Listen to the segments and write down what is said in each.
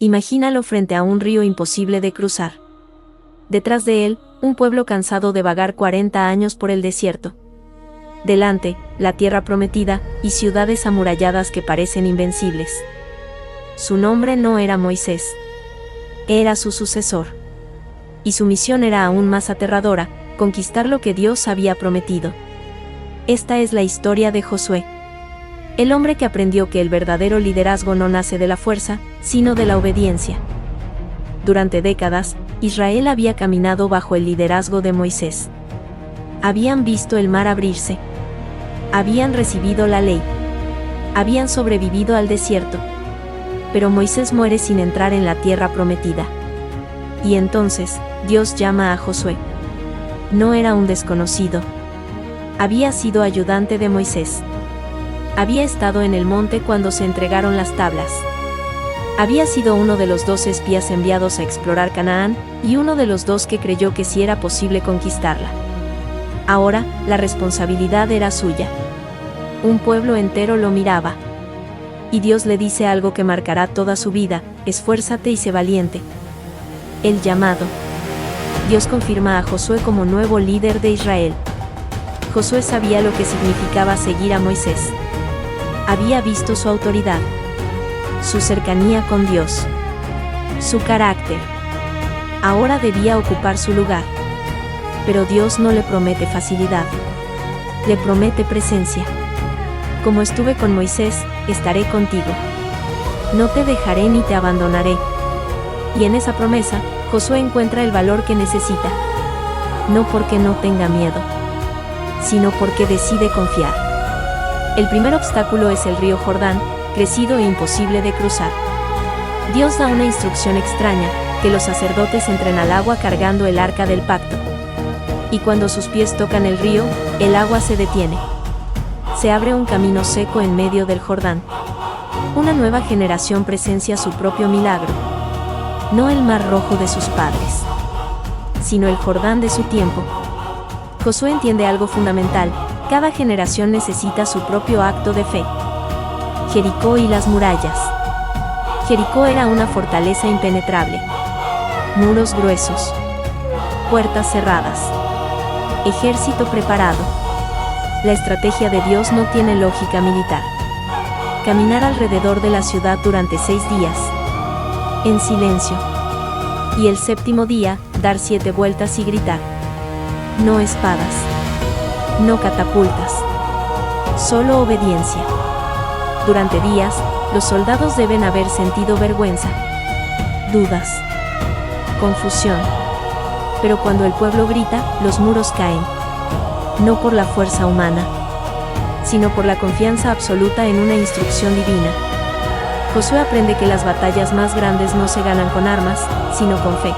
Imagínalo frente a un río imposible de cruzar. Detrás de él, un pueblo cansado de vagar 40 años por el desierto. Delante, la tierra prometida, y ciudades amuralladas que parecen invencibles. Su nombre no era Moisés. Era su sucesor. Y su misión era aún más aterradora, conquistar lo que Dios había prometido. Esta es la historia de Josué. El hombre que aprendió que el verdadero liderazgo no nace de la fuerza, sino de la obediencia. Durante décadas, Israel había caminado bajo el liderazgo de Moisés. Habían visto el mar abrirse. Habían recibido la ley. Habían sobrevivido al desierto. Pero Moisés muere sin entrar en la tierra prometida. Y entonces, Dios llama a Josué. No era un desconocido. Había sido ayudante de Moisés. Había estado en el monte cuando se entregaron las tablas. Había sido uno de los 12 espías enviados a explorar Canaán, y uno de los 2 que creyó que sí era posible conquistarla. Ahora, la responsabilidad era suya. Un pueblo entero lo miraba. Y Dios le dice algo que marcará toda su vida: esfuérzate y sé valiente. El llamado. Dios confirma a Josué como nuevo líder de Israel. Josué sabía lo que significaba seguir a Moisés. Había visto su autoridad, su cercanía con Dios, su carácter. Ahora debía ocupar su lugar. Pero Dios no le promete facilidad. Le promete presencia. Como estuve con Moisés, estaré contigo. No te dejaré ni te abandonaré. Y en esa promesa, Josué encuentra el valor que necesita. No porque no tenga miedo, sino porque decide confiar. El primer obstáculo es el río Jordán, crecido e imposible de cruzar. Dios da una instrucción extraña: que los sacerdotes entren al agua cargando el arca del pacto. Y cuando sus pies tocan el río, el agua se detiene. Se abre un camino seco en medio del Jordán. Una nueva generación presencia su propio milagro. No el mar rojo de sus padres, sino el Jordán de su tiempo. Josué entiende algo fundamental: cada generación necesita su propio acto de fe. Jericó y las murallas. Jericó era una fortaleza impenetrable. Muros gruesos. Puertas cerradas. Ejército preparado. La estrategia de Dios no tiene lógica militar. Caminar alrededor de la ciudad durante 6 días. En silencio. Y el 7º día, dar 7 vueltas y gritar. No espadas. No catapultas. Solo obediencia. Durante días, los soldados deben haber sentido vergüenza, dudas, confusión. Pero cuando el pueblo grita, los muros caen. No por la fuerza humana, sino por la confianza absoluta en una instrucción divina. Josué aprende que las batallas más grandes no se ganan con armas, sino con fe.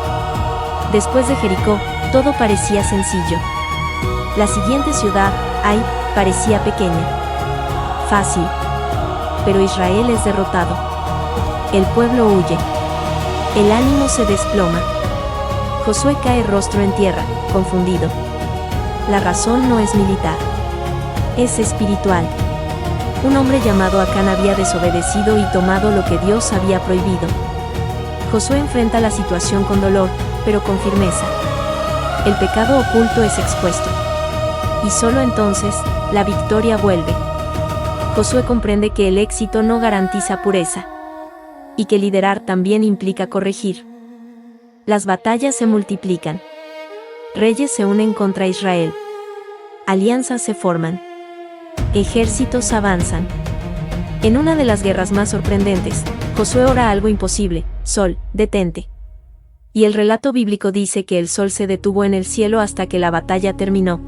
Después de Jericó, todo parecía sencillo. La siguiente ciudad, Ai, parecía pequeña, fácil. Pero Israel es derrotado. El pueblo huye. El ánimo se desploma. Josué cae rostro en tierra, confundido. La razón no es militar. Es espiritual. Un hombre llamado Acán había desobedecido y tomado lo que Dios había prohibido. Josué enfrenta la situación con dolor, pero con firmeza. El pecado oculto es expuesto. Y solo entonces, la victoria vuelve. Josué comprende que el éxito no garantiza pureza. Y que liderar también implica corregir. Las batallas se multiplican. Reyes se unen contra Israel. Alianzas se forman. Ejércitos avanzan. En una de las guerras más sorprendentes, Josué ora algo imposible: Sol, detente. Y el relato bíblico dice que el sol se detuvo en el cielo hasta que la batalla terminó.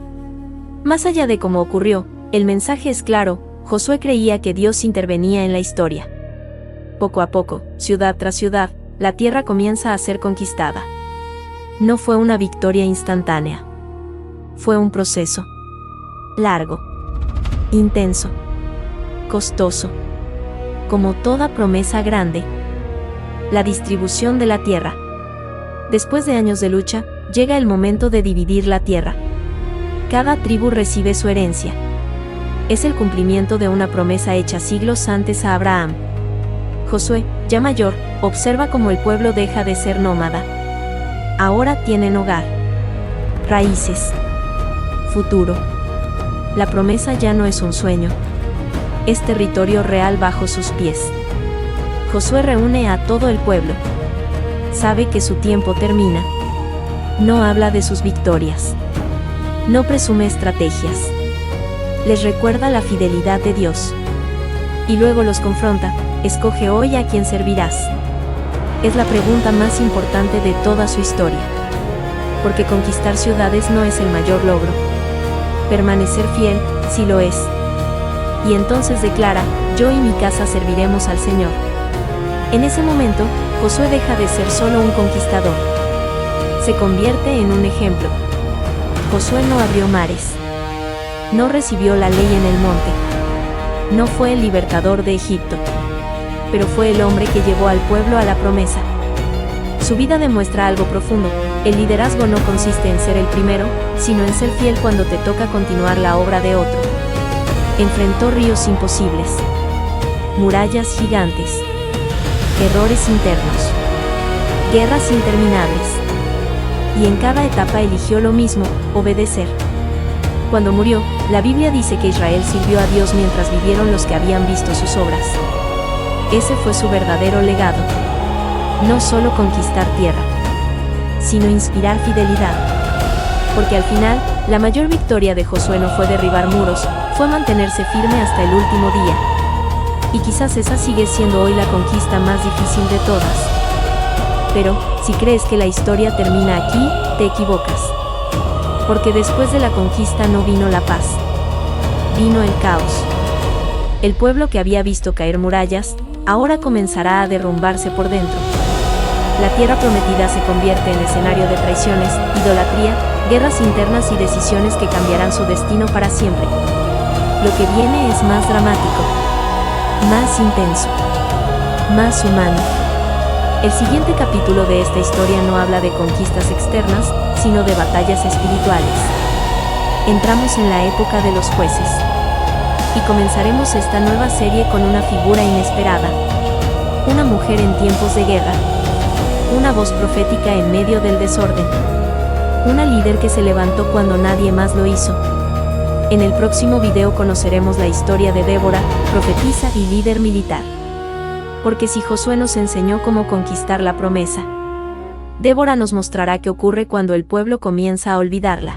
Más allá de cómo ocurrió, el mensaje es claro: Josué creía que Dios intervenía en la historia. Poco a poco, ciudad tras ciudad, la tierra comienza a ser conquistada. No fue una victoria instantánea. Fue un proceso. Largo. Intenso. Costoso. Como toda promesa grande. La distribución de la tierra. Después de años de lucha, llega el momento de dividir la tierra. Cada tribu recibe su herencia. Es el cumplimiento de una promesa hecha siglos antes a Abraham. Josué, ya mayor, Observa cómo el pueblo deja de ser nómada. Ahora tienen hogar, raíces, futuro. La promesa ya no es un sueño. Es territorio real bajo sus pies. Josué reúne a todo el pueblo. Sabe que su tiempo termina. No habla de sus victorias. No presume estrategias. Les recuerda la fidelidad de Dios. Y luego los confronta: escoge hoy a quién servirás. Es la pregunta más importante de toda su historia. Porque conquistar ciudades no es el mayor logro. Permanecer fiel, sí lo es. Y entonces declara: yo y mi casa serviremos al Señor. En ese momento, Josué deja de ser solo un conquistador. Se convierte en un ejemplo. Josué no abrió mares. No recibió la ley en el monte. No fue el libertador de Egipto. Pero fue el hombre que llevó al pueblo a la promesa. Su vida demuestra algo profundo: el liderazgo no consiste en ser el primero, sino en ser fiel cuando te toca continuar la obra de otro. Enfrentó ríos imposibles, murallas gigantes, errores internos, guerras interminables. Y en cada etapa eligió lo mismo: obedecer. Cuando murió, la Biblia dice que Israel sirvió a Dios mientras vivieron los que habían visto sus obras. Ese fue su verdadero legado. No solo conquistar tierra, sino inspirar fidelidad. Porque al final, la mayor victoria de Josué no fue derribar muros, fue mantenerse firme hasta el último día. Y quizás esa sigue siendo hoy la conquista más difícil de todas. Pero, si crees que la historia termina aquí, te equivocas. Porque después de la conquista no vino la paz. Vino el caos. El pueblo que había visto caer murallas, ahora comenzará a derrumbarse por dentro. La tierra prometida se convierte en escenario de traiciones, idolatría, guerras internas y decisiones que cambiarán su destino para siempre. Lo que viene es más dramático, más intenso, más humano. El siguiente capítulo de esta historia no habla de conquistas externas, sino de batallas espirituales. Entramos en la época de los jueces. Y comenzaremos esta nueva serie con una figura inesperada. Una mujer en tiempos de guerra. Una voz profética en medio del desorden. Una líder que se levantó cuando nadie más lo hizo. En el próximo video conoceremos la historia de Débora, profetisa y líder militar. Porque si Josué nos enseñó cómo conquistar la promesa, Débora nos mostrará qué ocurre cuando el pueblo comienza a olvidarla.